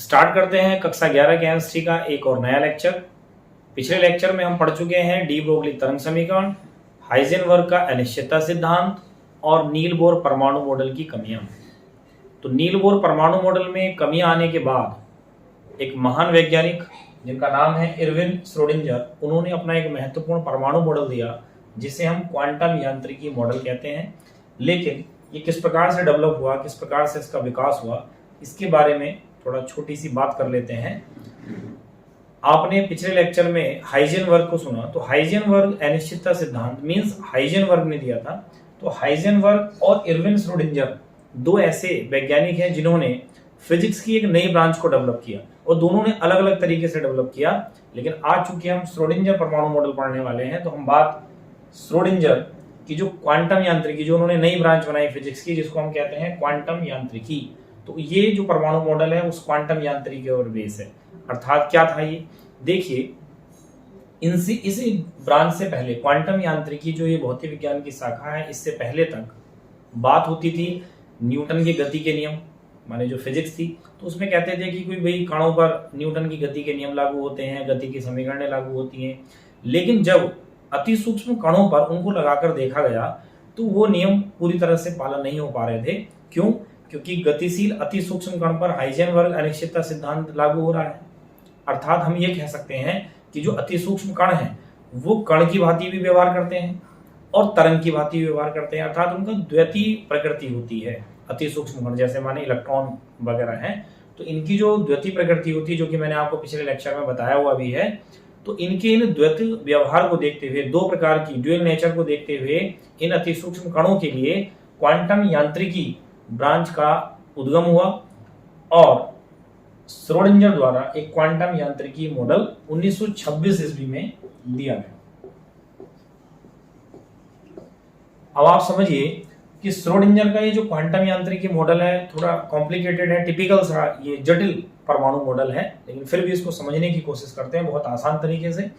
Start करते हैं कक्षा 11 केमिस्ट्री का एक और नया लेक्चर। पिछले लेक्चर में हम पढ़ चुके हैं डी ब्रोगली तरंग समीकरण, हाइजेनबर्ग का अनिश्चितता सिद्धांत और नील बोर परमाणु मॉडल की कमियां। तो नील बोर परमाणु मॉडल में कमियां आने के बाद एक महान वैज्ञानिक जिनका नाम है इरविन श्रोडिंगर, उन्होंने अपना एक महत्वपूर्ण परमाणु मॉडल दिया जिसे हम क्वांटम यांत्रिकी मॉडल कहते हैं। लेकिन ये किस प्रकार से डेवलप हुआ, किस प्रकार से इसका विकास हुआ, इसके बारे में थोड़ा छोटी सी बात कर लेते हैं। आपने पिछले लेक्चर में हाइजेनबर्ग को सुना, तो हाइजेनबर्ग अनिश्चितता सिद्धांत मींस हाइजेनबर्ग ने दिया था। तो हाइजेनबर्ग और इरविन श्रोडिंगर दो ऐसे वैज्ञानिक हैं जिन्होंने फिजिक्स की एक नई ब्रांच को डेवलप किया और दोनों ने अलग अलग तरीके से डेवलप किया। लेकिन आज चूंकि हम श्रोडिंगर परमाणु मॉडल पढ़ने वाले हैं, तो हम बात श्रोडिंगर की जो क्वांटम यांत्रिकी, जो उन्होंने नई ब्रांच बनाई फिजिक्स की, जिसको हम कहते हैं क्वांटम यांत्रिकी, तो ये जो परमाणु मॉडल है उस क्वांटम यांत्रिकी और बेस है। अर्थात क्या था ये, देखिए इसी ब्रांच से पहले क्वांटम यांत्रिकी जो ये भौतिक विज्ञान की शाखा है, इससे पहले तक बात होती थी न्यूटन के गति के नियम, माने जो फिजिक्स थी, तो उसमें कहते थे कि कोई भाई कणों पर न्यूटन की गति के नियम लागू होते हैं, गति की समीकरणें लागू होती हैं। लेकिन जब अति सूक्ष्म कणों पर उनको लगाकर देखा गया तो वो नियम पूरी तरह से पालन नहीं हो पा रहे थे। क्यों? क्योंकि गतिशील अति सूक्ष्म कण पर हाइजेनबर्ग अनिश्चितता सिद्धांत लागू हो रहा है। अर्थात हम ये कह सकते हैं कि जो अति सूक्ष्म कण हैं वो कण की भांति भी व्यवहार करते हैं और तरंग की भांति भी व्यवहार करते हैं। अर्थात उनका द्वैतीय प्रकृति होती है। अति सूक्ष्म कण जैसे माने इलेक्ट्रॉन वगैरह हैं, तो इनकी जो द्वैतीय प्रकृति होती है, जो कि मैंने आपको पिछले लेक्चर में बताया हुआ भी है, तो इनके इन द्वैत व्यवहार को देखते हुए, दो प्रकार की ड्यूअल नेचर को देखते हुए, इन अति सूक्ष्म कणों के लिए क्वांटम यांत्रिकी ब्रांच का उद्गम हुआ और श्रोडिंगर द्वारा एक क्वांटम यांत्रिकी मॉडल 1926 ईस्वी में दिया गया। अब आप समझिए कि श्रोडिंगर का ये जो क्वांटम यांत्रिकी मॉडल है थोड़ा कॉम्प्लिकेटेड है, टिपिकल सा ये जटिल परमाणु मॉडल है, लेकिन फिर भी इसको समझने की कोशिश करते हैं बहुत आसान तरीके से।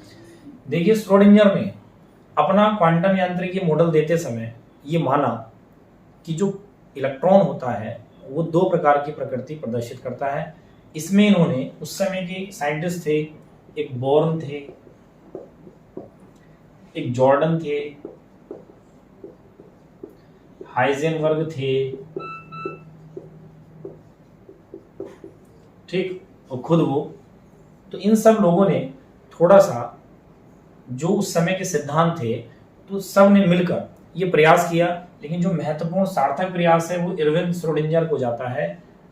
देखिए, श्रोडिंगर ने अपना क्वांटम यांत्रिकी मॉडल देते समय ये माना कि जो इलेक्ट्रॉन होता है वो दो प्रकार की प्रकृति प्रदर्शित करता है। इसमें इन्होंने उस समय के साइंटिस्ट थे, एक बोर्न थे, एक जॉर्डन थे, हाइजेनबर्ग थे, ठीक, और खुद वो, तो इन सब लोगों ने थोड़ा सा जो उस समय के सिद्धांत थे तो सब ने मिलकर ये प्रयास किया। लेकिन जो महत्वपूर्ण सार्थक प्रयास है वो इरविन श्रोडिंगर को जाता है,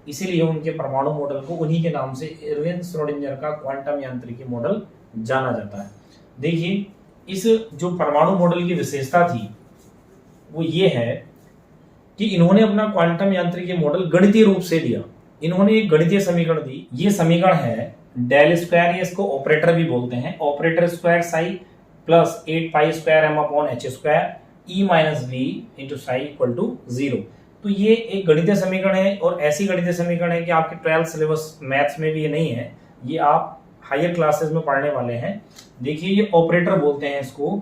इसीलिए उनके परमाणु मॉडल को उन्हीं के नाम से इरविन श्रोडिंगर का क्वांटम यांत्रिकी मॉडल जाना जाता है। देखिए, इस जो परमाणु मॉडल की विशेषता थी वो ये है कि इन्होंने अपना क्वांटम यांत्रिकी मॉडल गणितीय रूप से दिया। इन्होंने एक गणितीय समीकरण दी। ये समीकरण है डेल स्क्वायर, ये इसको ऑपरेटर भी बोलते हैं, operator square psi plus 8 pi square m upon h square E minus B into psi equal to 0। तो ये एक गणितीय समीकरण है और ऐसी गणितीय समीकरण है कि आपके 12th सिलेबस मैथ्स में भी ये नहीं है, ये आप हायर क्लासेस में पढ़ने वाले हैं। देखिए, ये ऑपरेटर बोलते हैं इसको।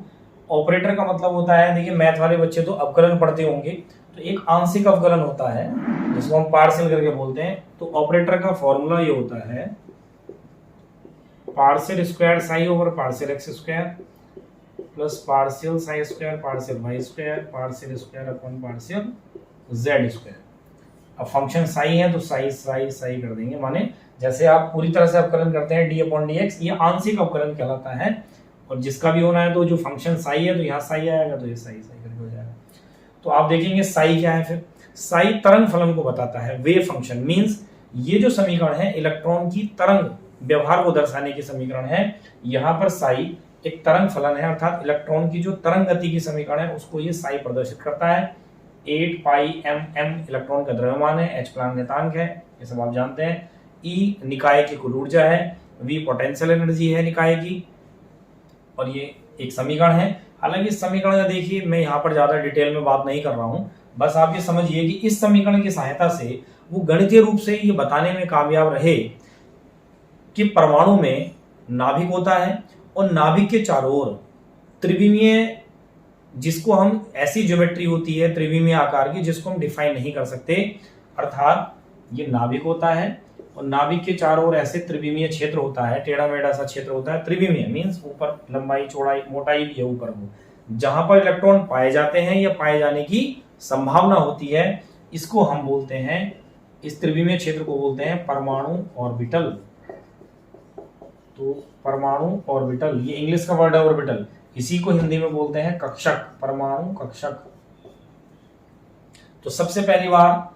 ऑपरेटर का मतलब होता है, देखिए मैथ वाले बच्चे तो अवकलन पढ़ते होंगे, तो एक आंशिक अवकलन होता है जिसको हम पार्शियल करके बोलते हैं। तो ऑपरेटर का फॉर्मूला ये होता है partial square psi over partial x square plus partial psi square partial y square partial square upon partial z square. अब फंक्शन साई है तो साई साई साई कर देंगे, माने जैसे आप पूरी तरह से अवकलन करते हैं डी अपॉन डी एक्स, ये आंशिक अवकलन कहलाता है। और जिसका भी होना है तो जो फंक्शन साई है तो यहाँ साई आएगा, तो ये साई साई करके हो जाएगा। तो आप देखेंगे साई क्या है, फिर साई तरंग फलन को बताता है, वेव फंक्शन मींस ये जो समीकरण है इलेक्ट्रॉन की तरंग व्यवहार को दर्शाने की समीकरण है। यहाँ पर साई एक तरंग फलन है, अर्थात इलेक्ट्रॉन की जो तरंग गति की समीकरण है उसको ये साई प्रदर्शित करता है। 8 पाई एम एम इलेक्ट्रॉन का द्रव्यमान है, एच प्लांगतांक है, ये सब आप जानते हैं। ई निकाय की कुल ऊर्जा है, वी पोटेंशियल एनर्जी है निकाय की, और ये एक समीकरण है। हालांकि इस समीकरण का देखिए मैं यहाँ पर ज्यादा डिटेल में बात नहीं कर रहा हूँ, बस आप ये समझिए कि इस समीकरण की सहायता से वो गणितीय रूप से ये बताने में कामयाब रहे कि परमाणु में नाभिक होता है और नाभिक के चारों ओर त्रिविमीय, जिसको हम ऐसी ज्योमेट्री होती है त्रिविमीय आकार की जिसको हम डिफाइन नहीं कर सकते, अर्थात ये नाभिक होता है और नाभिक के चारों ओर ऐसे त्रिविमीय क्षेत्र होता है, टेढ़ा मेढ़ा सा क्षेत्र होता है। त्रिविमीय मीन्स ऊपर लंबाई चौड़ाई मोटाई भी है ऊपर को, जहां पर इलेक्ट्रॉन पाए जाते हैं या पाए जाने की संभावना होती है, इसको हम बोलते हैं, इस त्रिविमीय क्षेत्र को बोलते हैं परमाणु ऑर्बिटल। तो परमाणु ऑर्बिटल, ये इंग्लिश का वर्ड है ऑर्बिटल, इसी को हिंदी में बोलते हैं कक्षक, परमाणु कक्षक। तो सबसे पहली बार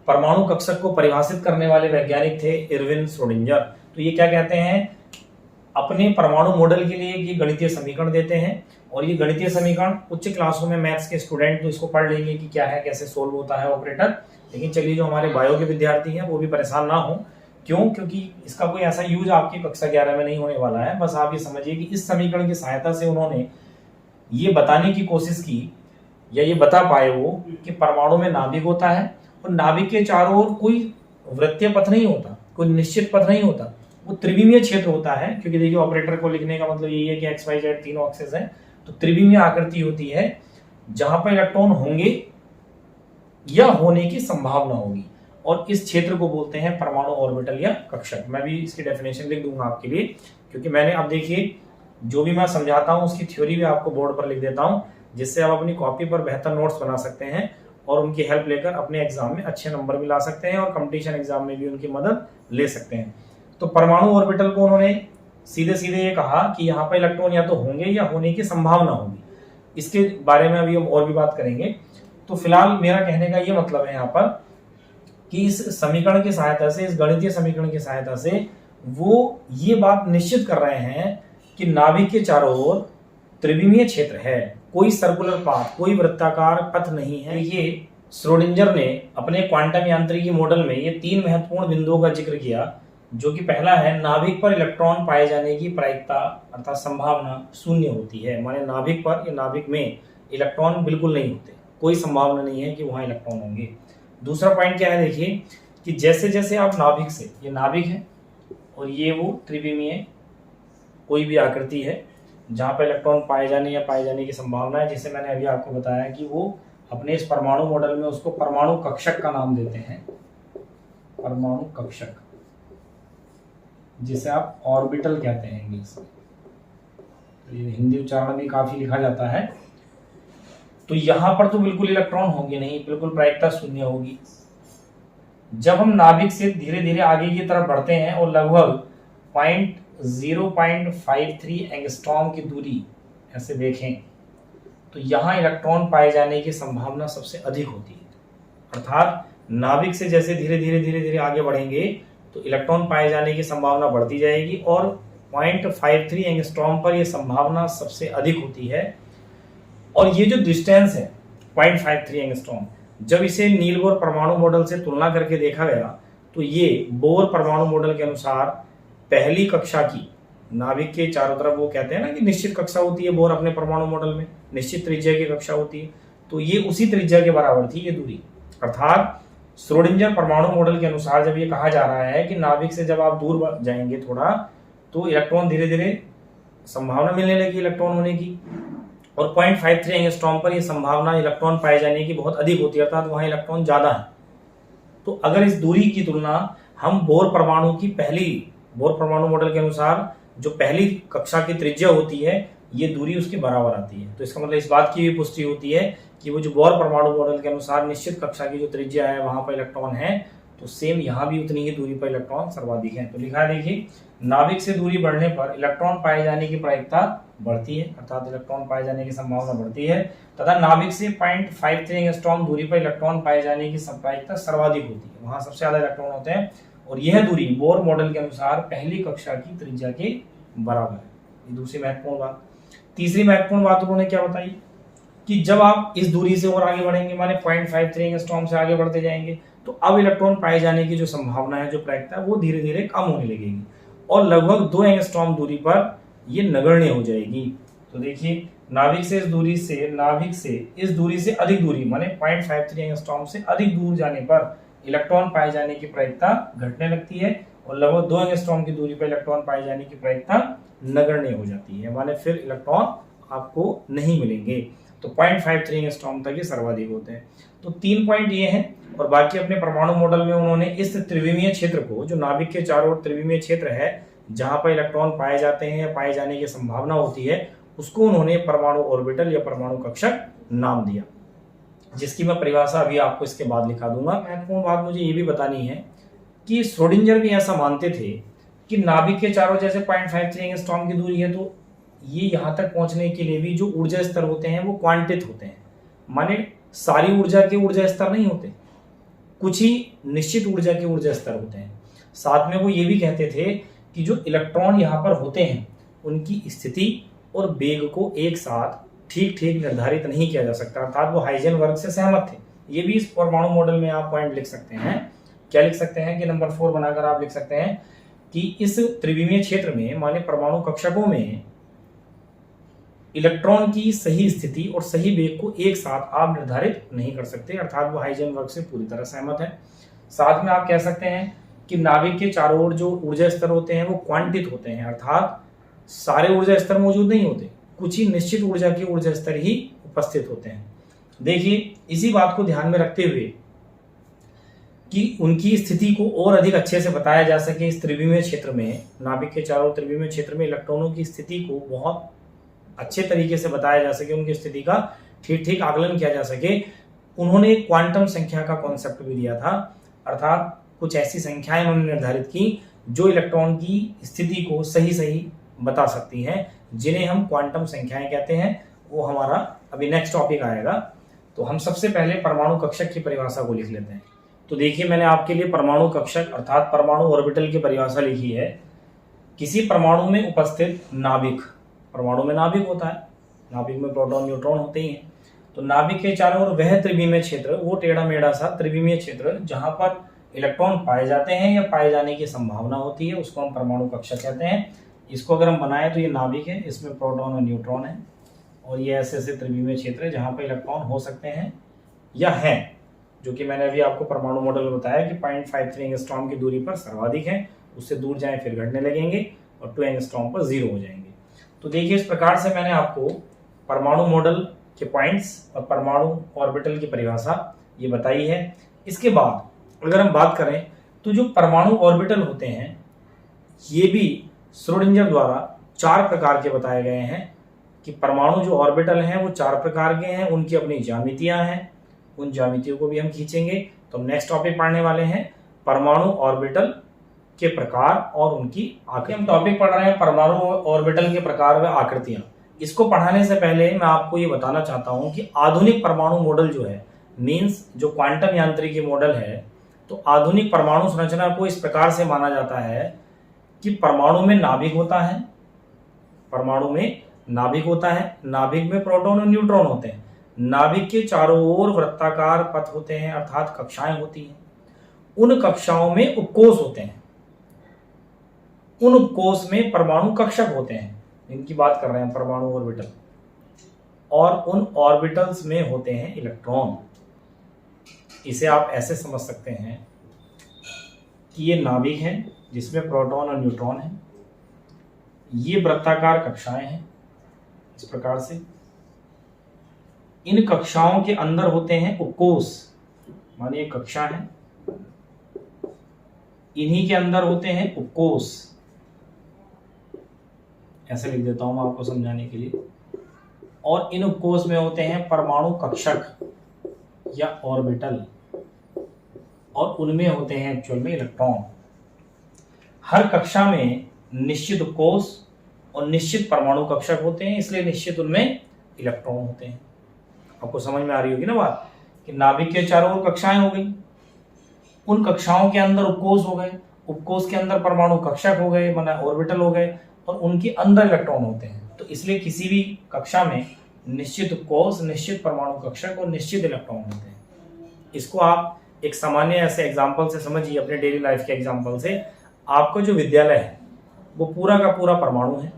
परमाणु कक्षक को परिभाषित करने वाले वैज्ञानिक थे इरविन श्रोडिंगर। तो ये क्या कहते हैं, अपने परमाणु मॉडल के लिए ये गणितीय समीकरण देते हैं, और ये गणितीय समीकरण उच्च क्लासों में मैथ्स के स्टूडेंट तो इसको पढ़ लेंगे कि क्या है, कैसे सोल्व होता है ऑपरेटर। लेकिन चलिए जो हमारे बायो के विद्यार्थी हैं वो भी परेशान ना हो, क्यों, क्योंकि इसका कोई ऐसा यूज आपकी कक्षा 11 में नहीं होने वाला है। बस आप ये समझिए कि इस समीकरण की सहायता से उन्होंने ये बताने की कोशिश की, या ये बता पाए वो, कि परमाणु में नाभिक होता है और नाभिक के चारों ओर कोई वृत्तीय पथ नहीं होता, कोई निश्चित पथ नहीं होता, वो त्रिविमीय क्षेत्र होता है। क्योंकि देखिए ऑपरेटर को लिखने का मतलब यही है कि एक्स वाई जेड तीनों एक्सेस है, तो त्रिविमीय आकृति होती है जहां पर इलेक्ट्रॉन होंगे या होने की संभावना होगी, और इस क्षेत्र को बोलते हैं परमाणु ऑर्बिटल या कक्षक। मैं भी इसकी डेफिनेशन लिख दूंगा आपके लिए, क्योंकि मैंने, अब देखिए जो भी मैं समझाता हूं उसकी थ्योरी भी आपको बोर्ड पर लिख देता हूं, जिससे आप अपनी कॉपी पर बेहतर नोट्स बना सकते हैं और उनकी हेल्प लेकर अपने एग्जाम में अच्छे नंबर भी ला सकते हैं और कंपटीशन एग्जाम में भी उनकी मदद ले सकते हैं। तो परमाणु ऑर्बिटल को उन्होंने सीधे सीधे ये कहा कि यहाँ पर इलेक्ट्रॉन या तो होंगे या होने की संभावना होगी। इसके बारे में अभी हम और भी बात करेंगे। तो फिलहाल मेरा कहने का ये मतलब है यहाँ पर कि इस समीकरण की सहायता से, इस गणितीय समीकरण की सहायता से वो ये बात निश्चित कर रहे हैं कि नाभिक के चारों ओर त्रिविमीय क्षेत्र है, कोई सर्कुलर पाथ, कोई वृत्ताकार पथ नहीं है। ये श्रोडिंगर ने अपने क्वांटम यांत्रिकी मॉडल में ये 3 महत्वपूर्ण बिंदुओं का जिक्र किया, जो कि पहला है, नाभिक पर इलेक्ट्रॉन पाए जाने की प्रायिकता अर्थात संभावना शून्य होती है। माने नाभिक पर या नाभिक में इलेक्ट्रॉन बिल्कुल नहीं होते, कोई संभावना नहीं है कि वहां इलेक्ट्रॉन होंगे। दूसरा पॉइंट क्या है, देखिए कि जैसे जैसे आप नाभिक से, ये नाभिक है और ये वो त्रिविमीय कोई भी आकृति है जहां पर इलेक्ट्रॉन पाए जाने या पाए जाने की संभावना है, जिसे मैंने अभी आपको बताया कि वो अपने इस परमाणु मॉडल में उसको परमाणु कक्षक का नाम देते हैं, परमाणु कक्षक, जिसे आप ऑर्बिटल कहते हैं इंग्लिश में। तो ये हिंदी उच्चारण में काफी लिखा जाता है। तो यहां पर तो बिल्कुल इलेक्ट्रॉन होंगे नहीं, बिल्कुल प्रायिकता शून्य होगी। जब हम नाभिक से धीरे धीरे आगे की तरफ बढ़ते हैं और लगभग 0.53 एंगस्ट्रॉम की दूरी ऐसे देखें, तो यहां इलेक्ट्रॉन पाए जाने की संभावना सबसे अधिक होती है। अर्थात नाभिक से जैसे धीरे धीरे आगे बढ़ेंगे तो इलेक्ट्रॉन पाए जाने की संभावना बढ़ती जाएगी, और 0.53 एंगस्ट्रॉम पर यह संभावना सबसे अधिक होती है। और ये जो डिस्टेंस है 0.53 एंगस्ट्रॉम, जब इसे नील बोर परमाणु मॉडल से तुलना करके देखा गया, तो ये बोर परमाणु मॉडल के अनुसार पहली कक्षा की, नाभिक के चारों तरफ वो कहते हैं ना कि निश्चित कक्षा होती है, बोर अपने परमाणु मॉडल में निश्चित त्रिज्या की कक्षा होती है, तो ये उसी त्रिज्या के बराबर थी ये दूरी। अर्थात श्रोडिंगर परमाणु मॉडल के अनुसार जब ये कहा जा रहा है कि नाभिक से जब आप दूर जाएंगे थोड़ा, तो इलेक्ट्रॉन धीरे धीरे संभावना मिलने लगी इलेक्ट्रॉन होने की, और 0.53 एंगस्ट्रॉम पर यह संभावना इलेक्ट्रॉन पाए जाने की बहुत अधिक होती है, अर्थात वहां इलेक्ट्रॉन ज्यादा है। तो अगर इस दूरी की तुलना हम बोर परमाणु मॉडल के अनुसार जो पहली कक्षा की त्रिज्या होती है, ये दूरी उसके बराबर आती है। तो इसका मतलब इस बात की भी पुष्टि होती है कि वो जो बोर परमाणु मॉडल के अनुसार निश्चित कक्षा की जो त्रिज्या है वहां पर इलेक्ट्रॉन है, तो सेम यहाँ भी उतनी ही दूरी पर इलेक्ट्रॉन सर्वाधिक है। तो लिखा है, देखिए नाभिक से दूरी बढ़ने पर इलेक्ट्रॉन पाए जाने की प्रायिकता बढ़ती है, अर्थात इलेक्ट्रॉन पाए जाने की संभावना बढ़ती है, तथा नाभिक से 0.53 एंगस्ट्रॉम दूरी पर इलेक्ट्रॉन पाए जाने की प्रायिकता सर्वाधिक होती है, वहां सबसे ज्यादा इलेक्ट्रॉन होते हैं। और यह दूरी बोर मॉडल के अनुसार पहली कक्षा की त्रिज्या के बराबर है। ये दूसरी महत्वपूर्ण बात। तीसरी महत्वपूर्ण बात उन्होंने क्या बताई कि जब आप इस दूरी से और आगे बढ़ेंगे, माने 0.53 एंगस्ट्रॉम से आगे बढ़ते जाएंगे, तो अब इलेक्ट्रॉन पाए जाने की जो संभावना है, जो प्रायिकता है, वो धीरे धीरे कम होने लगेगी और लगभग 2 एंगस्ट्रॉम दूरी पर ये नगण्य हो जाएगी। तो देखिए नाभिक से इस दूरी से अधिक दूरी, माने 0.53 एंगस्ट्रॉम से अधिक दूर जाने पर इलेक्ट्रॉन पाए जाने की प्रायिकता घटने लगती है, और लगभग 2 एंगस्ट्रॉम की दूरी पर इलेक्ट्रॉन पाए जाने की प्रायिकता नगण्य हो जाती है, माने फिर इलेक्ट्रॉन आपको नहीं मिलेंगे। तो 0.53 एंगस्ट्रॉम तक ये सर्वाधिक होते हैं। तो 3 पॉइंट ये हैं, और बाकी अपने परमाणु मॉडल में उन्होंने इस त्रिविमीय क्षेत्र को, जो नाभिक के चारों ओर त्रिविमीय क्षेत्र है जहां पर इलेक्ट्रॉन पाए जाते हैं या पाए जाने की संभावना होती है, उसको उन्होंने परमाणु ऑर्बिटल या परमाणु कक्षक नाम दिया, जिसकी मैं परिभाषा अभी आपको इसके बाद लिखा दूंगा। महत्वपूर्ण बात मुझे ये भी बतानी है कि श्रोडिंगर भी ऐसा मानते थे कि नाभिक के चारों, जैसे 0.53 एंगस्ट्रॉम की दूरी है, तो ये यहां तक पहुंचने के लिए भी जो ऊर्जा स्तर होते हैं वो क्वांटित होते हैं, माने सारी ऊर्जा के ऊर्जा स्तर नहीं होते, कुछ ही निश्चित ऊर्जा के ऊर्जा स्तर होते हैं। साथ में वो ये भी कहते थे कि जो इलेक्ट्रॉन यहाँ पर होते हैं उनकी स्थिति और वेग को एक साथ ठीक ठीक निर्धारित नहीं किया जा सकता, अर्थात वो हाइजेनबर्ग से सहमत थे। ये भी इस परमाणु मॉडल में आप पॉइंट लिख सकते हैं। क्या लिख सकते हैं कि नंबर 4 बनाकर आप लिख सकते हैं कि इस त्रिविमीय क्षेत्र में, माने परमाणु कक्षकों में, इलेक्ट्रॉन की सही स्थिति और सही वेग को एक साथ आप निर्धारित नहीं कर सकते, अर्थात वो हाइजेनबर्ग से पूरी तरह सहमत है। साथ में आप कह सकते हैं कि नाभिक के चारों ओर जो ऊर्जा स्तर होते हैं वो क्वांटित होते हैं, अर्थात सारे ऊर्जा स्तर मौजूद नहीं होते, कुछ ही निश्चित ऊर्जा के ऊर्जा स्तर ही उपस्थित होते हैं। देखिए, इसी बात को ध्यान में रखते हुए कि उनकी स्थिति को और अधिक अच्छे से बताया जा सके, इस त्रिविमीय क्षेत्र में, नाभिक के चारों त्रिविमीय क्षेत्र में इलेक्ट्रॉनों की स्थिति को बहुत अच्छे तरीके से बताया जा सके, उनकी स्थिति का ठीक ठीक आकलन किया जा सके, उन्होंने क्वांटम संख्या का कॉन्सेप्ट भी दिया था, अर्थात कुछ ऐसी संख्याएं उन्होंने निर्धारित की जो इलेक्ट्रॉन की स्थिति को सही सही बता सकती हैं, जिन्हें हम क्वांटम संख्याएं कहते हैं। वो हमारा अभी नेक्स्ट टॉपिक आएगा। तो हम सबसे पहले परमाणु कक्षक की परिभाषा को लिख लेते हैं। तो देखिए, मैंने आपके लिए परमाणु कक्षक अर्थात परमाणु ऑर्बिटल की परिभाषा लिखी है। किसी परमाणु में उपस्थित नाभिक, परमाणु में नाभिक होता है, नाभिक में प्रोटॉन न्यूट्रॉन होते ही हैं, तो नाभिक के चारों ओर वह त्रिविमीय क्षेत्र, वो टेढ़ा मेढ़ा सा त्रिविमीय क्षेत्र जहां पर इलेक्ट्रॉन पाए जाते हैं या पाए जाने की संभावना होती है, उसको हम परमाणु कक्षक कहते हैं। इसको अगर हम बनाए तो ये नाभिक है, इसमें प्रोटॉन और न्यूट्रॉन है, और ये ऐसे ऐसे त्रिविमीय क्षेत्र है जहां पर इलेक्ट्रॉन हो सकते हैं या हैं, जो कि मैंने अभी आपको परमाणु मॉडल में बताया कि 0.53 एंगस्ट्रॉम की दूरी पर सर्वाधिक है, उससे दूर जाएं फिर घटने लगेंगे और 2 एंगस्ट्रॉम पर 0 हो जाएंगे। तो देखिए, इस प्रकार से मैंने आपको परमाणु मॉडल के पॉइंट्स और परमाणु ऑर्बिटल की परिभाषा ये बताई है। इसके बाद अगर हम बात करें तो जो परमाणु ऑर्बिटल होते हैं ये भी श्रोडिंगर द्वारा 4 प्रकार के बताए गए हैं कि परमाणु जो ऑर्बिटल हैं वो 4 प्रकार के हैं, उनकी अपनी ज्यामितियां हैं, उन ज्यामितियों को भी हम खींचेंगे। तो हम नेक्स्ट टॉपिक पढ़ने वाले हैं परमाणु ऑर्बिटल के प्रकार और उनकी आकृति। हम टॉपिक पढ़ रहे हैं परमाणु ऑर्बिटल के प्रकार व आकृतियां। इसको पढ़ाने से पहले मैं आपको ये बताना चाहता हूं कि आधुनिक परमाणु मॉडल जो है, मीन्स जो क्वांटम यांत्रिकी मॉडल है, तो आधुनिक परमाणु संरचना को इस प्रकार से माना जाता है कि परमाणु में नाभिक होता है, परमाणु में नाभिक होता है, नाभिक में प्रोटॉन और न्यूट्रॉन होते हैं, नाभिक के चारों ओर वृत्ताकार पथ होते हैं, अर्थात कक्षाएं होती हैं, उन कक्षाओं में उपकोष होते हैं, उन उपकोष में परमाणु कक्षक होते हैं, इनकी बात कर रहे हैं परमाणु ऑर्बिटल, और उन ऑर्बिटल्स में होते हैं इलेक्ट्रॉन। इसे आप ऐसे समझ सकते हैं कि ये नाभिक है जिसमें प्रोटॉन और न्यूट्रॉन है, ये वृत्ताकार कक्षाएं हैं इस प्रकार से, इन कक्षाओं के अंदर होते हैं उपकोष, मानिए कक्षा है, इन्हीं के अंदर होते हैं उपकोष, ऐसे लिख देता हूं मैं आपको समझाने के लिए, और इन उपकोष में होते हैं परमाणु कक्षक या ऑर्बिटल, और उनमें होते हैं एक्चुअल में इलेक्ट्रॉन। हर कक्षा में निश्चित उपकोष और निश्चित परमाणु कक्षक होते हैं, इसलिए निश्चित उनमें इलेक्ट्रॉन होते हैं। आपको समझ में आ रही होगी ना बात कि नाभिक के चारों ओर कक्षाएं हो गई, उन कक्षाओं के अंदर उपकोष हो गए, उपकोष के अंदर परमाणु कक्षक हो गए, माना ऑर्बिटल हो गए, और उनके अंदर इलेक्ट्रॉन होते हैं। तो इसलिए किसी भी कक्षा में निश्चित उपकोष, निश्चित परमाणु कक्षक और निश्चित इलेक्ट्रॉन होते हैं। इसको आप एक सामान्य ऐसे एग्जाम्पल से समझिए, अपने डेली लाइफ के एग्जाम्पल से। आपका जो विद्यालय है वो पूरा का पूरा परमाणु है,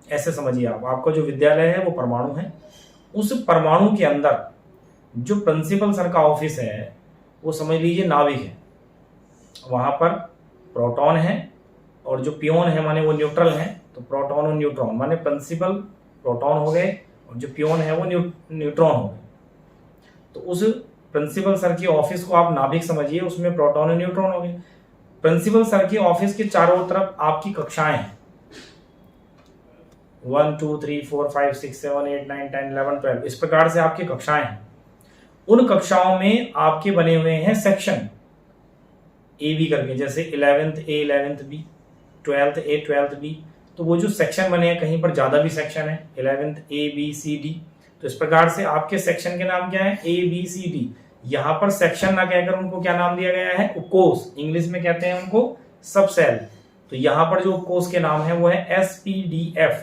ऐसे समझिए आप, आपका जो विद्यालय है वो परमाणु है। उस परमाणु के अंदर जो प्रिंसिपल सर का ऑफिस है वो समझ लीजिए नाभिक है, वहां पर प्रोटॉन है, और जो पियोन है माने वो न्यूट्रल है, तो प्रोटॉन और न्यूट्रॉन माने प्रिंसिपल प्रोटॉन हो गए और जो पियोन है वो न्यूट्रॉन हो गए। तो उस प्रिंसिपल सर की ऑफिस को आप नाभिक समझिए, उसमें प्रोटॉन और न्यूट्रॉन हो गए। प्रिंसिपल सर की ऑफिस के चारों तरफ आपकी कक्षाएं हैं, 1 2 3 4 5 6 7 8 9 10 11 12, इस प्रकार से आपकी कक्षाएं हैं। उन कक्षाओं में आपके बने हुए हैं सेक्शन ए बी करके, जैसे 11th A 11th B, 12th A 12th B। तो वो जो सेक्शन बने हैं, कहीं पर ज्यादा भी सेक्शन है, 11th A B C D। तो इस प्रकार से आपके सेक्शन के नाम क्या है, A B C D। यहाँ पर सेक्शन ना कहकर उनको क्या नाम दिया गया है, उपकोष, इंग्लिश में कहते हैं उनको सब सेल। तो यहाँ पर जो उपकोष के नाम है वो है SPDF।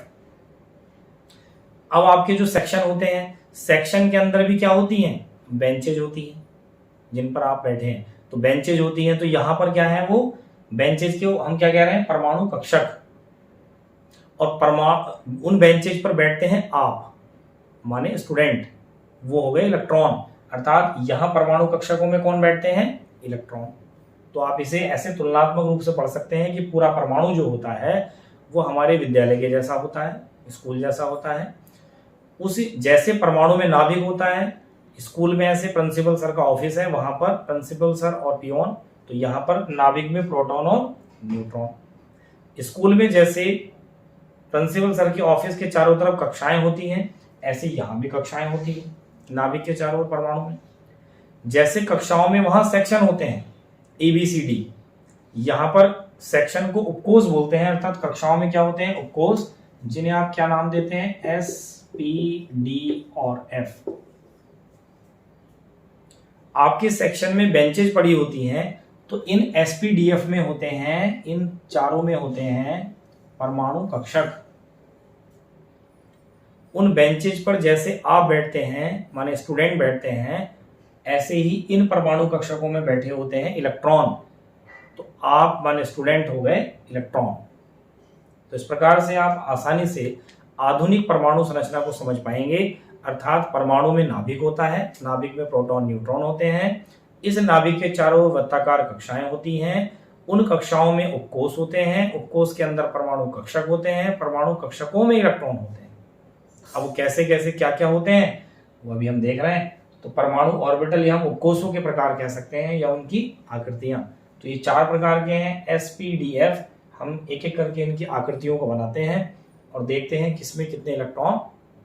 अब आपके जो सेक्शन होते हैं, सेक्शन के अंदर भी क्या होती हैं, बेंचेज होती हैं जिन पर आप बैठे हैं। तो बेंचेज होती हैं, तो यहां पर क्या है, वो बेंचेज के हम क्या कह रहे हैं, परमाणु कक्षक। और उन बेंचेज पर बैठते हैं आप, माने स्टूडेंट, वो हो गए इलेक्ट्रॉन। अर्थात यहां परमाणु कक्षकों में कौन बैठते हैं, इलेक्ट्रॉन। तो आप इसे ऐसे तुलनात्मक रूप से पढ़ सकते हैं कि पूरा परमाणु जो होता है वो हमारे विद्यालय के जैसा होता है, स्कूल जैसा होता है। उसी जैसे परमाणु में नाभिक होता है, स्कूल में ऐसे प्रिंसिपल सर का ऑफिस है, वहां पर प्रिंसिपल सर और पियोन। तो यहाँ पर नाभिक में प्रोटॉन और न्यूट्रॉन। स्कूल में जैसे प्रिंसिपल सर के ऑफिस के चारों तरफ कक्षाएं होती हैं, ऐसे यहाँ भी कक्षाएं होती हैं नाभिक के चारों ओर परमाणु में। जैसे कक्षाओं में वहां सेक्शन होते हैं ABCD, यहाँ पर सेक्शन को उपकोष बोलते हैं। अर्थात कक्षाओं में क्या होते हैं, उपकोष, जिन्हें आप क्या नाम देते हैं, S P D और F। आपके सेक्शन में बेंचेज पड़ी होती हैं, तो इन SPDF में होते हैं, इन चारों में होते हैं परमाणु कक्षक। उन बेंचेज पर जैसे आप बैठते हैं, माने स्टूडेंट बैठते हैं, ऐसे ही इन परमाणु कक्षकों में बैठे होते हैं इलेक्ट्रॉन। तो आप माने स्टूडेंट हो गए इलेक्ट्रॉन। तो इस प्रकार से आप आसानी से आधुनिक परमाणु संरचना को समझ पाएंगे। अर्थात परमाणु में नाभिक होता है, नाभिक में प्रोटॉन न्यूट्रॉन होते हैं, इस नाभिक के चारों वृत्ताकार कक्षाएं होती हैं, उन कक्षाओं में उपकोष होते हैं, उपकोष के अंदर परमाणु कक्षक होते हैं, परमाणु कक्षकों में इलेक्ट्रॉन होते हैं। अब वो कैसे कैसे क्या क्या होते हैं वो अभी हम देख रहे हैं। तो परमाणु ऑर्बिटल या हम उपकोषों के प्रकार कह सकते हैं, या उनकी आकृतियां। तो ये 4 प्रकार के हैं SPDF। हम एक एक करके इनकी आकृतियों को बनाते हैं और देखते हैं किसमें कितने इलेक्ट्रॉन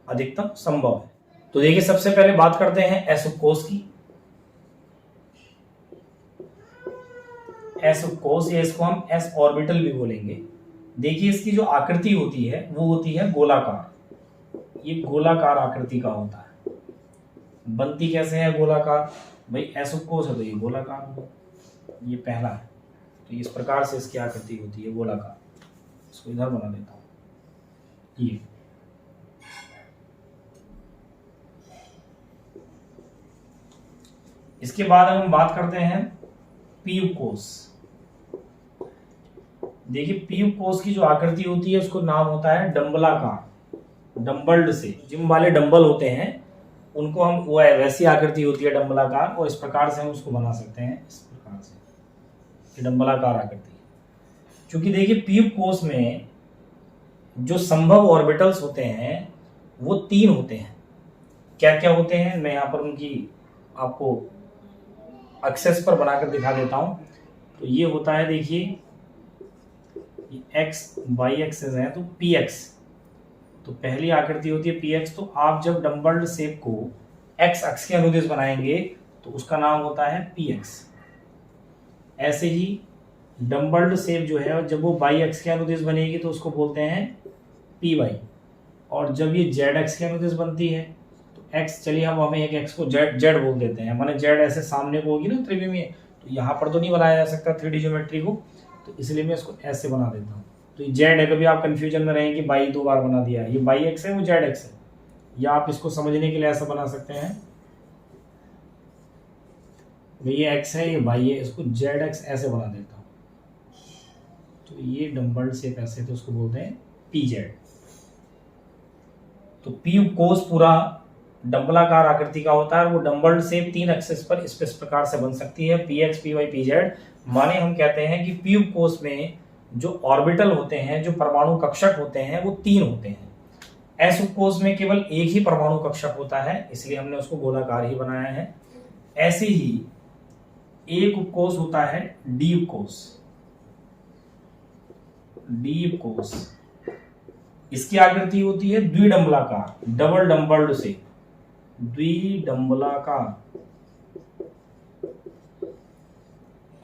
अधिकतम संभव है। तो देखिए, सबसे पहले बात करते हैं S उपकोष की। S उपकोष, या इसको हम S ऑर्बिटल भी बोलेंगे। देखिए, इसकी जो आकृति होती है वो होती है गोलाकार। ये गोलाकार आकृति का होता है। बनती कैसे है गोलाकार, भाई S उपकोष है तो ये गोलाकार होगा, ये पहला है। तो इस प्रकार से इसकी आकृति होती है गोलाकार। इसको इधर बना देता हूं। ये इसके बाद हम बात करते हैं P उपकोष। देखिए, P उपकोष की जो आकृति होती है उसको नाम होता है डंबलाकार। डंबल्ड से, जिम वाले डंबल होते हैं उनको हम, वो वैसी आकृति होती है डंबलाकार, और इस प्रकार से हम उसको बना सकते हैं, इस प्रकार से डंबलाकार आकृति। क्योंकि देखिए, P उपकोष में जो संभव ऑर्बिटल्स होते हैं वो 3 होते हैं। क्या क्या होते हैं, मैं यहाँ पर उनकी आपको एक्सेस पर बनाकर दिखा देता हूं। तो ये होता है, देखिए, ये एक्स वाई एक्सेस है, तो PX। तो पहली आकृति होती है PX। तो आप जब डंबल्ड शेप को X अक्ष के अनुदिश बनाएंगे तो उसका नाम होता है PX। ऐसे ही डंबल्ड शेप जो है, जब वो Y अक्ष के अनुदिश बनेगी तो उसको बोलते हैं PY। और जब ये Z अक्ष के अनुदिश बनती है तो X, चलिए हम हमें एक X को Z बोल देते हैं, माने Z ऐसे सामने को होगी ना त्रिविमीय। तो यहाँ पर तो नहीं बनाया जा सकता 3D ज्योमेट्री को, तो इसलिए मैं इसको ऐसे बना देता हूँ। तो ये Z है, कभी आप कंफ्यूजन में रहेंगे कि Y 2 बार बना दिया है, ये Y X है, वो Z X है। या आप इसको समझने के लिए ऐसा बना सकते हैं, ये X है, ये Y है, इसको Z X ऐसे बना देता हूँ। तो ये डंबल्ड शेप ऐसे, तो उसको बोलते हैं PZ। तो P उपकोष पूरा डंबलाकार आकृति का होता है, वो डंबल्ड शेप 3 एक्सेस पर इस प्रकार से बन सकती है, PX PY PZ। माने हम कहते हैं कि P उपकोष में जो ऑर्बिटल होते हैं, जो परमाणु कक्षक होते हैं, वो 3 होते हैं। S उपकोष में केवल एक ही परमाणु कक्षक होता है, इसलिए हमने उसको गोलाकार ही बनाया है। ऐसे ही एक उपकोष होता है डी उपकोष। डी उपकोष, इसकी आकृति होती है द्विडंबलाकार, डबल डंबल्ड से, द्विडंबलाकार।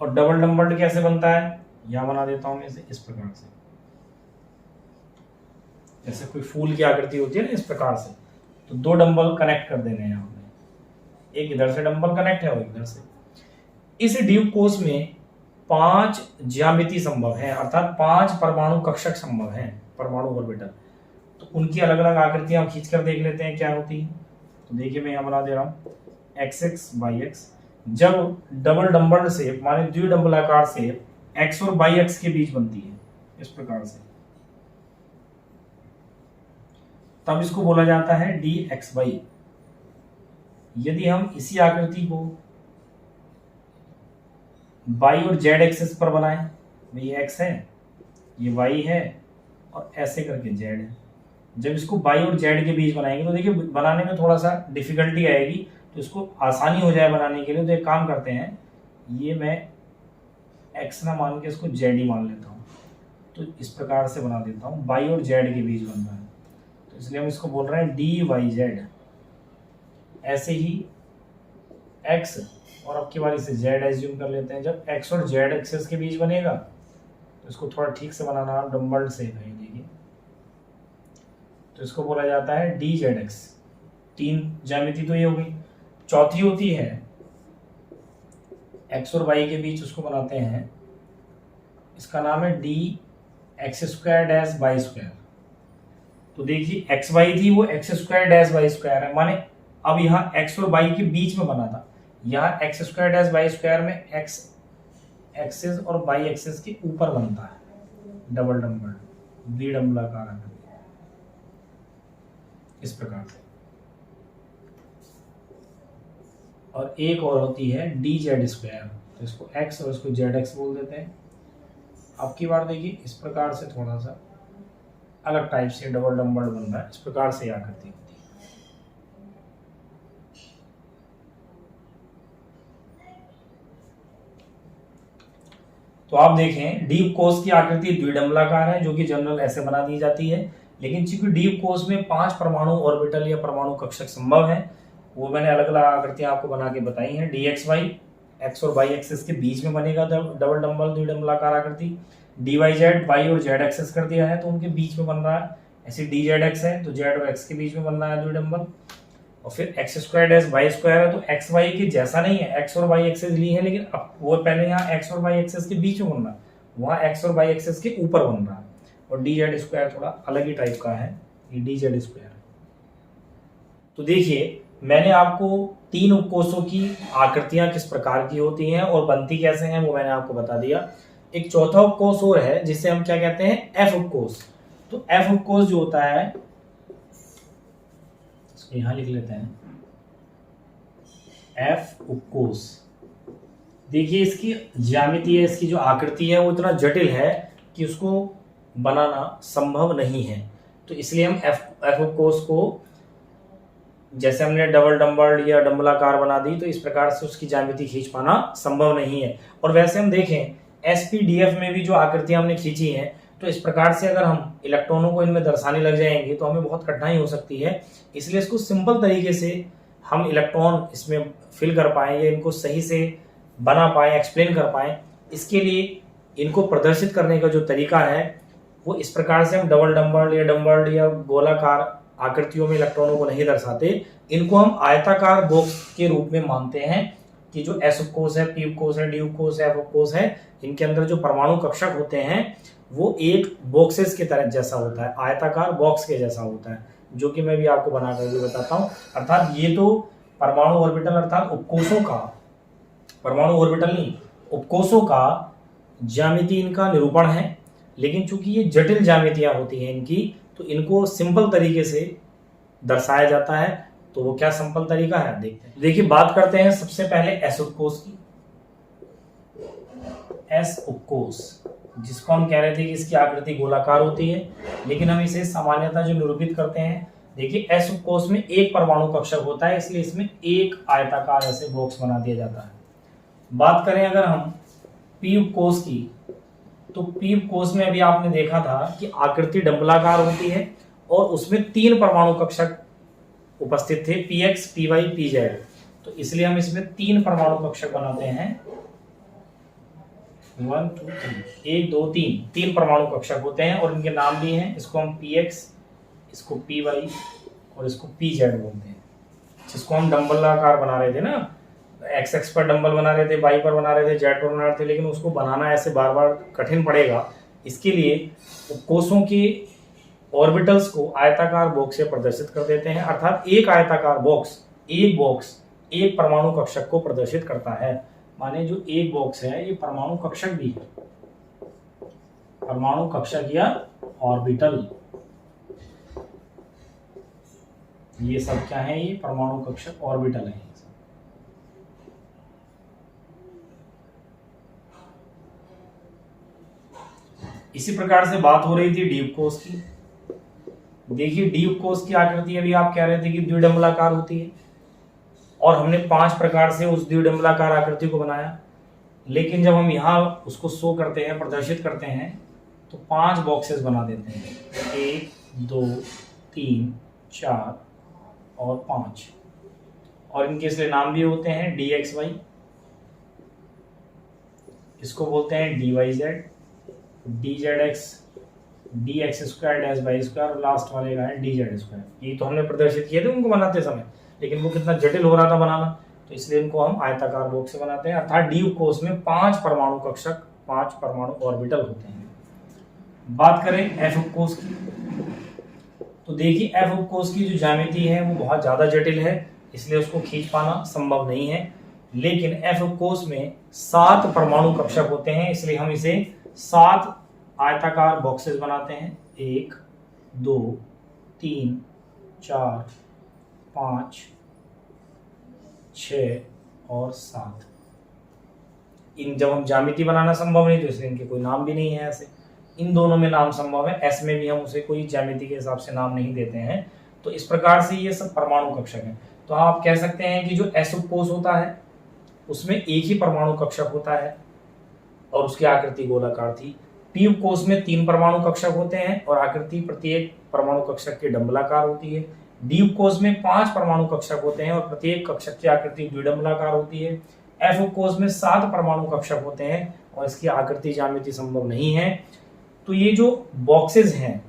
और डबल डंबल्ड कैसे बनता है, यहां बना देता हूं मैं इसे इस प्रकार से। जैसे कोई फूल की आकृति होती है ना, इस प्रकार से, तो दो डंबल कनेक्ट कर देने हैं हमने, एक इधर से डंबल कनेक्ट है और इधर से। इस डी उपकोष में 5 ज्यामिति संभव है, अर्थात 5 परमाणु कक्षक संभव है, परमाणु ऑर्बिटल। तो उनकी अलग अलग आकृतियां खींच कर देख लेते हैं क्या होती है। तो देखिए मैं यहां बना दे रहा हूं XX बाई एक्स। जब डबल डंबल्ड शेप माने द्विडंबलाकार शेप x और बाई एक्स के बीच बनती है इस प्रकार से, तब इसको बोला जाता है DXY। यदि हम इसी आकृति को y और z एक्सिस पर बनाएं, ये x है, ये y है और ऐसे करके z है। जब इसको y और z के बीच बनाएंगे तो देखिए बनाने में थोड़ा सा डिफिकल्टी आएगी, तो इसको आसानी हो जाए बनाने के लिए तो एक काम करते हैं, ये मैं x ना मान के इसको z ही मान लेता हूँ। तो इस प्रकार से बना देता हूँ, y और z के बीच बन रहा है, तो इसलिए हम इसको बोल रहे हैं DYZ। ऐसे ही x और अब की बारी से z एज्यूम कर लेते हैं। जब x और z एक्सिस के बीच बनेगा तो इसको थोड़ा ठीक से बनाना, डंबल्ड शेप है देखिए, तो इसको बोला जाता है DZX। 3 ज्यामिति तो ये हो गई। चौथी होती है x और y के बीच, उसको बनाते हैं, इसका नाम है DX² - y²। तो देखिए XY थी वो x² - y² है, माने अब यहाँ x और y के बीच में बना था, यहाँ x² - y² में x एक्सिस और y एक्सिस के ऊपर बनता है, डबल डंबल द्विडंबलाकार आकृति इस प्रकार से। और एक और होती है DZ², तो इसको x और इसको ZX बोल देते हैं। अब की बार देखिए इस प्रकार से थोड़ा सा अलग टाइप से डबल डंबल बन रहा है, इस प्रकार से आकृति होती है। तो आप देखें डी उपकोष की आकृति द्विडंबलाकार है, जो कि जनरल ऐसे बना दी जाती है, लेकिन चूंकि डी उपकोष में 5 परमाणु ऑर्बिटल या परमाणु कक्षक संभव है, वो मैंने अलग अलग आकृतियां आपको बना के बताई हैं। DXY, x और y एक्सिस के बीच में बनेगा डबल डंबल द्विडंबलाकार आकृति। DYZ, y और z एक्सिस कर दिया है तो उनके बीच में बन रहा है। ऐसे DZX है तो z और x के बीच में बन रहा है द्विडंबल। और फिर x² - y² है तो xy के जैसा नहीं है, x और y एक्सिस ली है, लेकिन अब वो पहले यहाँ x और y एक्सिस के बीच में बन रहा है, वहाँ x और y एक्सिस के ऊपर बन रहा है। और DZ² थोड़ा अलग ही टाइप का है, ये DZ²। तो देखिए मैंने आपको 3 उपकोषों की आकृतियां किस प्रकार की होती हैं और बनती कैसे हैं वो मैंने आपको बता दिया। एक चौथा उपकोष और है जिसे हम क्या कहते हैं, F उपकोष। तो F उपकोष जो होता है, इसको यहां लिख लेते हैं, F उपकोष। देखिए इसकी ज्यामिति है, इसकी जो आकृति है वो इतना जटिल है कि उसको बनाना संभव नहीं है। तो इसलिए हम F उपकोष को, जैसे हमने डबल डंबल्ड या डंबलाकार बना दी, तो इस प्रकार से उसकी ज्यामिति खींच पाना संभव नहीं है। और वैसे हम देखें SPDF में भी जो आकृतियां हमने खींची हैं, तो इस प्रकार से अगर हम इलेक्ट्रॉनों को इनमें दर्शाने लग जाएंगे तो हमें बहुत कठिनाई हो सकती है। इसलिए इसको सिंपल तरीके से हम इलेक्ट्रॉन इसमें फिल कर पाएं या इनको सही से बना पाएं, एक्सप्लेन कर पाएं, इसके लिए इनको प्रदर्शित करने का जो तरीका है वो इस प्रकार से हम डबल डंबल्ड या गोलाकार आकृतियों में इलेक्ट्रॉनों को नहीं दर्शाते। इनको हम आयताकार बॉक्स के रूप में मानते हैं कि जो S उपकोष है, P उपकोष है, D उपकोष है, F उपकोष है, इनके अंदर जो परमाणु कक्षक होते हैं वो एक बॉक्सेस के तरह जैसा होता है, आयताकार बॉक्स के जैसा होता है, जो कि मैं भी आपको बना करके बताता हूँ। अर्थात ये तो परमाणु ऑर्बिटल अर्थात उपकोषों का, परमाणु ऑर्बिटल नहीं, उपकोषों का ज्यामिति इनका निरूपण है। लेकिन चूंकि ये जटिल ज्यामितियां होती हैं इनकी, तो इनको सिंपल तरीके से दर्शाया जाता है। तो वो क्या सिंपल तरीका है देखते हैं। देखिए बात करते हैं सबसे पहले S उपकोष की। S उपकोष जिसको हम कह रहे थे कि इसकी आकृति गोलाकार होती है, लेकिन हम इसे सामान्यतः जो निरूपित करते हैं देखिए एस उपकोष में एक परमाणु कक्षक होता है, इसलिए इसमें एक आयताकार ऐसे बॉक्स बना दिया जाता है। बात करें अगर हम पी उपकोष की, तो पी उपकोष में अभी आपने देखा था कि आकृति डंबलाकार होती है और उसमें 3 परमाणु कक्षक उपस्थित थे, px, py, pz। तो इसलिए हम इसमें 3 परमाणु कक्षक बनाते हैं, 1 2 3, 1 2 3, 3 परमाणु कक्षक होते हैं और इनके नाम भी हैं। इसको हम px, इसको py और इसको pz बोलते हैं, जिसको हम डंबलाकार बना रहे थे ना, एक्स एक्स पर डंबल बना रहे थे, वाई पर बना रहे थे, जेड पर बना रहे थे, लेकिन उसको बनाना ऐसे बार बार कठिन पड़ेगा। इसके लिए उपकोषों के ऑर्बिटल्स को आयताकार बॉक्स से प्रदर्शित कर देते हैं, अर्थात एक आयताकार बॉक्स एक परमाणु कक्षक को प्रदर्शित करता है। माने जो एक बॉक्स है ये परमाणु कक्षक भी है, परमाणु कक्षक या ऑर्बिटल, ये सब क्या है, ये परमाणु कक्षक ऑर्बिटल है। इसी प्रकार से बात हो रही थी डी उपकोष की। देखिए डी उपकोष की आकृति अभी आप कह रहे थे कि द्विडंबलाकार होती है और हमने 5 प्रकार से उस द्विडंबलाकार आकृति को बनाया, लेकिन जब हम यहाँ उसको शो करते हैं, प्रदर्शित करते हैं, तो 5 बॉक्सेस बना देते हैं, 1 2 3 4 और 5, और इनके इसलिए नाम भी होते हैं dxy, इसको बोलते हैं dyz, dzx, dx square dash y square और लास्ट वाले का है dz स्क्वायर। ये तो हमने प्रदर्शित किए थे उनको बनाते समय, लेकिन वो कितना जटिल हो रहा था बनाना, तो इसलिए इनको हम आयताकार बॉक्स से बनाते हैं। अर्थात डी उपकोष में 5 परमाणु कक्षक, 5 परमाणु ऑर्बिटल होते हैं। बात करें एफ उपकोष की, तो देखिए एफ उपकोष की जो ज्यामिति है वो बहुत ज्यादा जटिल है, इसलिए उसको खींच पाना संभव नहीं है। लेकिन एफ उपकोष में 7 परमाणु कक्षक होते हैं, इसलिए हम इसे 7 आयताकार बॉक्सेस बनाते हैं, 1 2 3 4 5 6 और 7। इन जब हम ज्यामिति बनाना संभव नहीं तो इसलिए इनके कोई नाम भी नहीं है। ऐसे इन दोनों में नाम संभव है, एस में भी हम उसे कोई ज्यामिति के हिसाब से नाम नहीं देते हैं। तो इस प्रकार से ये सब परमाणु कक्षक हैं। तो आप कह सकते हैं कि जो एस उपकोष होता है उसमें एक ही परमाणु कक्षक होता है और उसकी आकृति गोलाकार थी। पी उपकोष में 3 परमाणु कक्षक होते हैं और आकृति प्रत्येक परमाणु कक्षक के डंबलाकार होती है। डी उपकोष में 5 परमाणु कक्षक होते हैं और प्रत्येक कक्षक की आकृति द्विडंबलाकार होती है। एफ उपकोष में 7 परमाणु कक्षक होते हैं और इसकी आकृति ज्यामिति संभव नहीं है। तो ये जो बॉक्सेस हैं,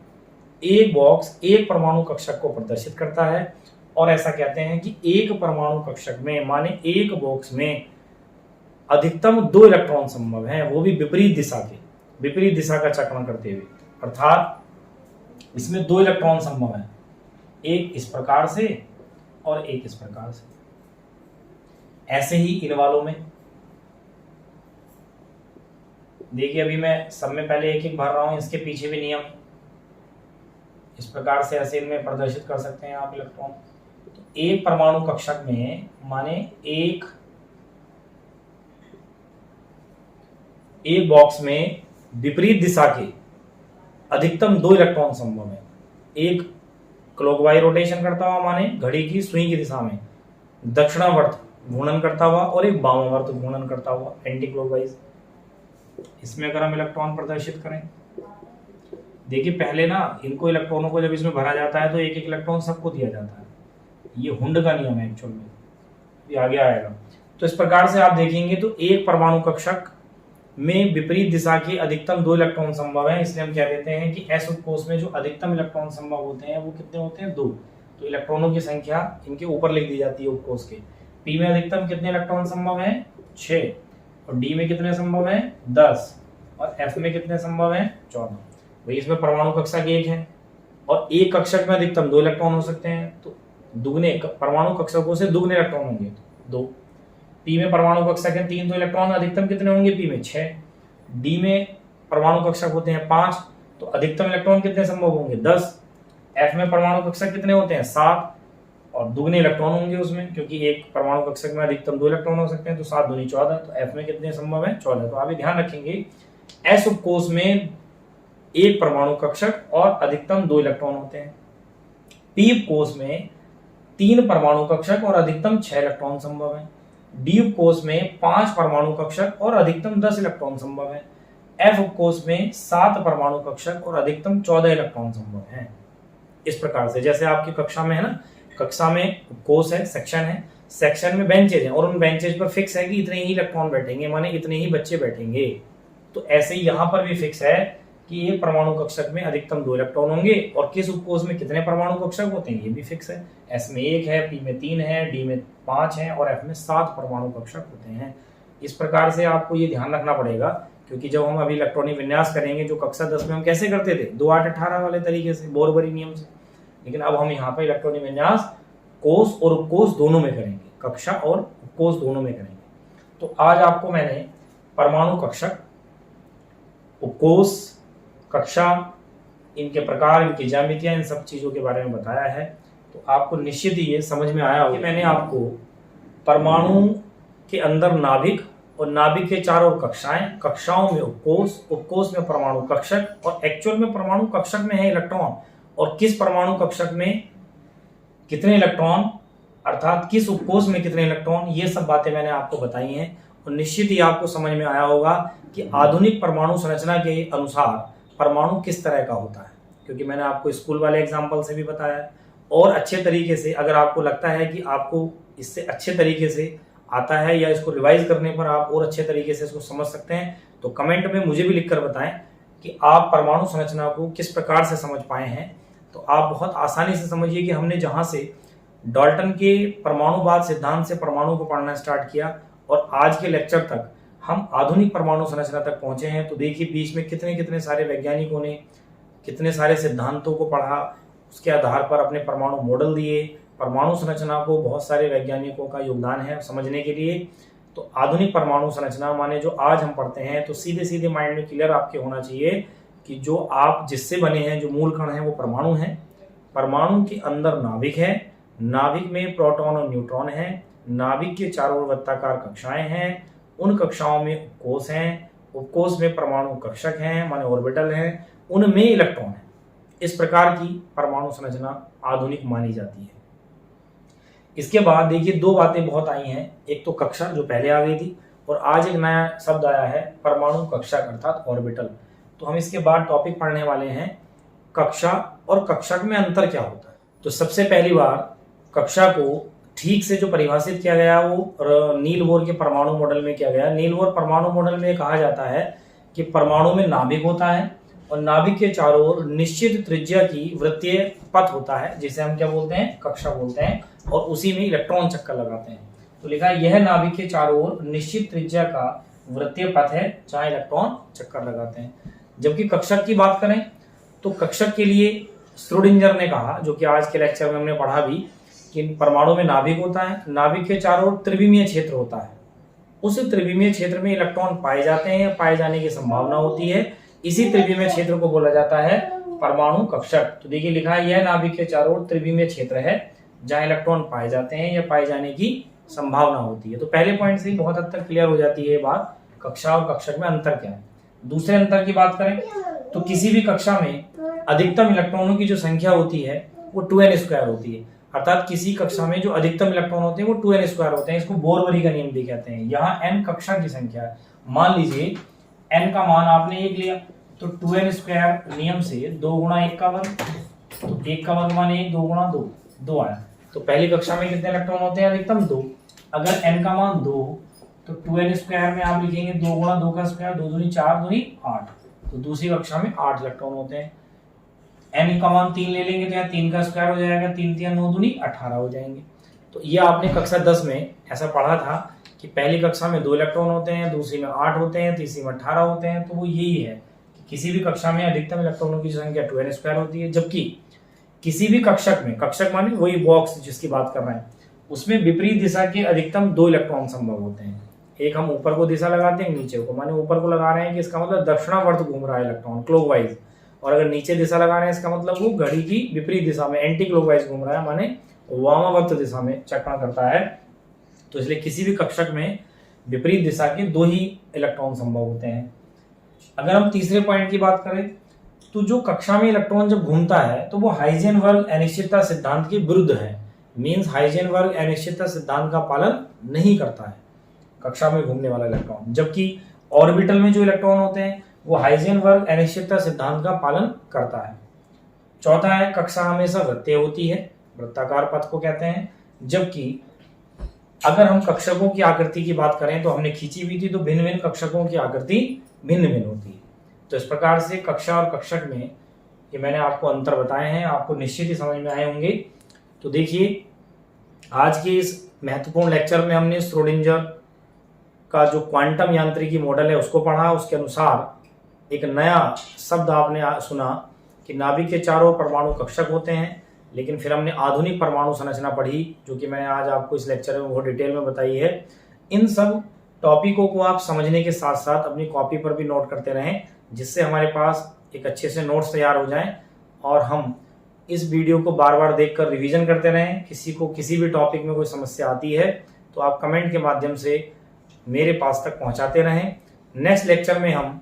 एक बॉक्स एक परमाणु कक्षक को प्रदर्शित करता है और ऐसा कहते हैं कि एक परमाणु कक्षक में, माने एक बॉक्स में अधिकतम 2 इलेक्ट्रॉन संभव हैं, वो भी विपरीत दिशा का चक्रण करते हुए। अर्थात इसमें 2 इलेक्ट्रॉन संभव हैं, एक इस प्रकार से और एक इस प्रकार से। ऐसे ही इन वालों में देखिए, अभी मैं सब में पहले एक एक भर रहा हूं, इसके पीछे भी नियम इस प्रकार से ऐसे इनमें प्रदर्शित कर सकते हैं आप इलेक्ट्रॉन। तो एक परमाणु कक्षक में माने एक बॉक्स में विपरीत दिशा के अधिकतम 2 इलेक्ट्रॉन संभव है। एक क्लॉकवाइज रोटेशन करता हुआ, माने घड़ी की सुई की दिशा में दक्षिणावर्त घूर्णन करता हुआ, और एक वामावर्त घूर्णन करता हुआ एंटी क्लॉकवाइज। इसमें अगर हम इलेक्ट्रॉन प्रदर्शित करें, देखिए पहले ना इनको इलेक्ट्रॉनों को जब इसमें भरा जाता है तो एक एक इलेक्ट्रॉन सबको दिया जाता है। ये हुंड का नियम है एक्चुअल में, ये आगे आएगा। तो इस प्रकार से आप देखेंगे तो एक परमाणु कक्षक में विपरीत दिशा के अधिकतम 2 इलेक्ट्रॉन संभव है, इसलिए हम कह देते हैं कि एस उपकोष में जो अधिकतम इलेक्ट्रॉन संभव होते हैं वो कितने होते हैं, 2। तो इलेक्ट्रॉनों की संख्या इनके ऊपर लिख दी जाती है उपकोष के। पी में अधिकतम कितने इलेक्ट्रॉन संभव है, 6, और डी में कितने संभव है, 10, और एफ में कितने संभव है, 14। वही इसमें परमाणु कक्षक 1 है और एक कक्षक में अधिकतम 2 इलेक्ट्रॉन हो सकते हैं, तो दुगने परमाणु कक्षकों से दुगने इलेक्ट्रॉन होंगे, 2। पी में परमाणु कक्षक है 3, तो इलेक्ट्रॉन अधिकतम कितने होंगे, पी में 6। डी में परमाणु कक्षक होते हैं 5, तो अधिकतम इलेक्ट्रॉन कितने संभव होंगे, 10। एफ में परमाणु कक्षक कितने होते हैं, 7, और दुगने इलेक्ट्रॉन होंगे उसमें, क्योंकि एक परमाणु कक्षक में अधिकतम 2 इलेक्ट्रॉन हो सकते हैं, तो 7 दूनी 14, तो एफ में कितने संभव है, 14। तो आप ध्यान रखेंगे एस उपकोष में एक परमाणु कक्षक और अधिकतम 2 इलेक्ट्रॉन होते हैं। पी उपकोष में 3 परमाणु कक्षक और अधिकतम 6 इलेक्ट्रॉन संभव है। डी उपकोष में 5 परमाणु कक्षक और अधिकतम 10 इलेक्ट्रॉन संभव है। एफ उपकोष में 7 परमाणु कक्षक और अधिकतम 14 इलेक्ट्रॉन संभव है। इस प्रकार से जैसे आपकी कक्षा में है ना, कक्षा में उपकोष है, सेक्शन में बेंचेज हैं और उन बेंचेज पर फिक्स है कि इतने ही इलेक्ट्रॉन बैठेंगे, माने इतने ही बच्चे बैठेंगे। तो ऐसे ही यहाँ पर भी फिक्स है कि ये परमाणु कक्षक में अधिकतम 2 इलेक्ट्रॉन होंगे और किस उपकोष में कितने परमाणु कक्षक होते हैं ये भी फिक्स है। एस में 1 है, पी में 3 है, डी में 5 है और एफ में 7 परमाणु कक्षक होते हैं। इस प्रकार से आपको ये ध्यान रखना पड़ेगा, क्योंकि जब हम अभी इलेक्ट्रॉनिक विन्यास करेंगे जो कक्षा 10 में हम कैसे करते थे, 2 8 18 वाले तरीके से, बोरबरी नियम से, लेकिन अब हम यहाँ पर इलेक्ट्रॉनिक विन्यास कोष और उपकोष दोनों में करेंगे, कक्षा और उपकोष दोनों में करेंगे। तो आज आपको मैंने परमाणु कक्षक, उपकोष, कक्षा, इनके प्रकार, इनकी ज्यामितियां, इन सब चीजों के बारे में बताया है। तो आपको निश्चित ही ये समझ में आया होगा। मैंने आपको परमाणु के अंदर नाभिक और नाभिक के चारों ओर कक्षाएं, कक्षाओं में उपकोष, उपकोष में परमाणु कक्षक और एक्चुअल में परमाणु कक्षक में है इलेक्ट्रॉन और किस परमाणु कक्षक में कितने इलेक्ट्रॉन, अर्थात किस उपकोष में कितने इलेक्ट्रॉन, ये सब बातें मैंने आपको बताई हैं। और निश्चित ही आपको समझ में आया होगा कि आधुनिक परमाणु संरचना के अनुसार परमाणु किस तरह का होता है, क्योंकि मैंने आपको स्कूल वाले एग्जाम्पल से भी बताया। और अच्छे तरीके से अगर आपको लगता है कि आपको इससे अच्छे तरीके से आता है या इसको रिवाइज करने पर आप और अच्छे तरीके से इसको समझ सकते हैं, तो कमेंट में मुझे भी लिखकर बताएं कि आप परमाणु संरचना को किस प्रकार से समझ पाए हैं। तो आप बहुत आसानी से समझिए कि हमने जहां से डाल्टन के परमाणुवाद सिद्धांत से परमाणु को पढ़ना स्टार्ट किया और आज के लेक्चर तक हम आधुनिक परमाणु संरचना तक पहुंचे हैं, तो देखिए बीच में कितने कितने सारे वैज्ञानिकों ने कितने सारे सिद्धांतों को पढ़ा, उसके आधार पर अपने परमाणु मॉडल दिए। परमाणु संरचना को बहुत सारे वैज्ञानिकों का योगदान है समझने के लिए। तो आधुनिक परमाणु संरचना माने जो आज हम पढ़ते हैं, तो सीधे सीधे माइंड में क्लियर आपके होना चाहिए कि जो आप जिससे बने हैं, जो मूल कण है वो परमाणु है। परमाणु के अंदर नाभिक है, नाभिक में प्रोटॉन और न्यूट्रॉन है, नाभिक के चारों ओर वृत्ताकार कक्षाएं हैं, उन कक्षाओं में उपकोष हैं, उपकोष में परमाणु कक्षक हैं माने ऑर्बिटल हैं, उनमें इलेक्ट्रॉन है। इस प्रकार की परमाणु संरचना आधुनिक मानी जाती है। इसके बाद देखिए 2 बातें बहुत आई हैं, एक तो कक्षा जो पहले आ गई थी और आज एक नया शब्द आया है परमाणु कक्षक अर्थात ऑर्बिटल। तो हम इसके बाद टॉपिक पढ़ने वाले हैं कक्षा और कक्षक में अंतर क्या होता है। तो सबसे पहली बार कक्षा को ठीक से जो परिभाषित किया गया वो नील बोर के परमाणु मॉडल में किया गया। नील बोर परमाणु मॉडल में कहा जाता है कि परमाणु में नाभिक होता है और नाभिक के चारों ओर निश्चित त्रिज्या की वृत्तीय पथ होता है, जिसे हम क्या बोलते हैं, कक्षा बोलते हैं, और उसी में इलेक्ट्रॉन चक्कर लगाते हैं। तो लिखा है यह नाभिक के चारों ओर निश्चित त्रिज्या का वृत्तीय पथ है जहां इलेक्ट्रॉन चक्कर लगाते हैं। जबकि कक्षक की बात करें तो कक्षक के लिए श्रोडिंगर ने कहा, जो कि आज के लेक्चर में हमने पढ़ा भी, कि परमाणु में नाभिक होता है, नाभिक के चारों ओर त्रिविमीय क्षेत्र होता है, उस त्रिविमीय क्षेत्र में इलेक्ट्रॉन पाए जाते हैं या पाए जाने की संभावना होती है, इसी त्रिविमीय क्षेत्र को बोला जाता है परमाणु कक्षक। तो देखिए लिखा है यह नाभिक के चारों ओर त्रिविमीय क्षेत्र है जहां इलेक्ट्रॉन पाए जाते हैं या पाए जाने की संभावना होती है। तो पहले पॉइंट से ही बहुत हद तक क्लियर हो जाती है ये बात, कक्षा और कक्षक में अंतर क्या है। दूसरे अंतर की बात करें तो किसी भी कक्षा में अधिकतम इलेक्ट्रॉनों की जो संख्या होती है वो 2n² होती है, अर्थात किसी कक्षा में जो अधिकतम इलेक्ट्रॉन होते हैं वो 2n² होते हैं। इसको बोरबरी का नियम भी कहते हैं। यहाँ n कक्षा की संख्या है। मान लीजिए n का मान आपने 1 लिया तो 2n² नियम से 2 गुणा 1 का वर्ग, तो 1 का वर्ग माने 1, 2 गुणा 2, 2 आया। तो पहली कक्षा में कितने इलेक्ट्रॉन होते हैं, अधिकतम 2। अगर n का मान 2 तो 2n² में आप लिखेंगे 2 गुणा 2 का स्क्वायर, 2 दूनी 4, दूनी 8, तो दूसरी कक्षा में 8 इलेक्ट्रॉन होते हैं। n का मान 3 ले लेंगे तो यहाँ 3 का स्क्वायर हो जाएगा, 3 3 9 दूनी 18 हो जाएंगे। तो ये आपने कक्षा 10 में ऐसा पढ़ा था कि पहली कक्षा में 2 इलेक्ट्रॉन होते हैं, दूसरी में 8 होते हैं, तीसरी में 18 होते हैं। तो वो यही है कि किसी भी कक्षा में अधिकतम इलेक्ट्रॉनों की संख्या 2n² होती है, जबकि किसी भी कक्षक में, कक्षक माने वही बॉक्स जिसकी बात कर रहे हैं, उसमें विपरीत दिशा के अधिकतम 2 इलेक्ट्रॉन संभव होते हैं। एक हम ऊपर को दिशा लगाते हैं, नीचे को, माने ऊपर को लगा रहे हैं कि इसका मतलब दक्षिणावर्त घूम रहा है इलेक्ट्रॉन क्लॉकवाइज, और अगर नीचे दिशा लगा रहे हैं इसका मतलब वो घड़ी की विपरीत दिशा में एंटी क्लॉकवाइज घूम रहा है, माने वामावर्त दिशा में चक्कर करता है। तो इसलिए किसी भी कक्षक में विपरीत दिशा के 2 ही इलेक्ट्रॉन संभव होते हैं। अगर हम तीसरे पॉइंट की बात करें तो जो कक्षा में इलेक्ट्रॉन जब घूमता है तो वो हाइजेनबर्ग अनिश्चितता सिद्धांत के विरुद्ध है, मींस हाइजेनबर्ग अनिश्चितता सिद्धांत का पालन नहीं करता है कक्षा में घूमने वाला इलेक्ट्रॉन, जबकि ऑर्बिटल में जो इलेक्ट्रॉन होते हैं वो हाइजेनबर्ग अनिश्चितता सिद्धांत का पालन करता है। चौथा है कक्षा हमेशा वृत्तीय होती है, वृत्ताकार पथ को कहते हैं, जबकि अगर हम कक्षकों की आकृति की बात करें तो हमने खींची हुई थी, तो भिन्न भिन्न कक्षकों की आकृति भिन्न भिन्न होती है। तो इस प्रकार से कक्षा और कक्षक में ये मैंने आपको अंतर बताए हैं, आपको निश्चित ही समझ में आए होंगे। तो देखिए आज के इस महत्वपूर्ण लेक्चर में हमने श्रोडिंगर का जो क्वांटम यांत्रिकी मॉडल है उसको पढ़ा। उसके अनुसार एक नया शब्द आपने सुना कि नाभिक के चारों परमाणु कक्षक होते हैं, लेकिन फिर हमने आधुनिक परमाणु संरचना पढ़ी जो कि मैंने आज आपको इस लेक्चर में बहुत डिटेल में बताई है। इन सब टॉपिकों को आप समझने के साथ साथ अपनी कॉपी पर भी नोट करते रहें, जिससे हमारे पास एक अच्छे से नोट्स तैयार हो जाएं और हम इस वीडियो को बार बार देखकर रिवीजन करते रहें। किसी को किसी भी टॉपिक में कोई समस्या आती है तो आप कमेंट के माध्यम से मेरे पास तक पहुंचाते रहें। नेक्स्ट लेक्चर में हम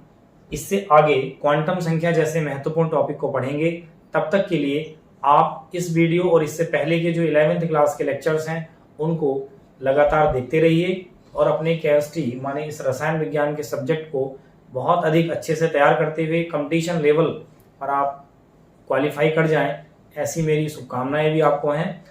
इससे आगे क्वांटम संख्या जैसे महत्वपूर्ण टॉपिक को पढ़ेंगे। तब तक के लिए आप इस वीडियो और इससे पहले के जो 11th क्लास के लेक्चर्स हैं उनको लगातार देखते रहिए और अपने केमिस्ट्री माने इस रसायन विज्ञान के सब्जेक्ट को बहुत अधिक अच्छे से तैयार करते हुए कंपटीशन लेवल पर आप क्वालिफाई कर जाएं, ऐसी मेरी शुभकामनाएं भी आपको हैं।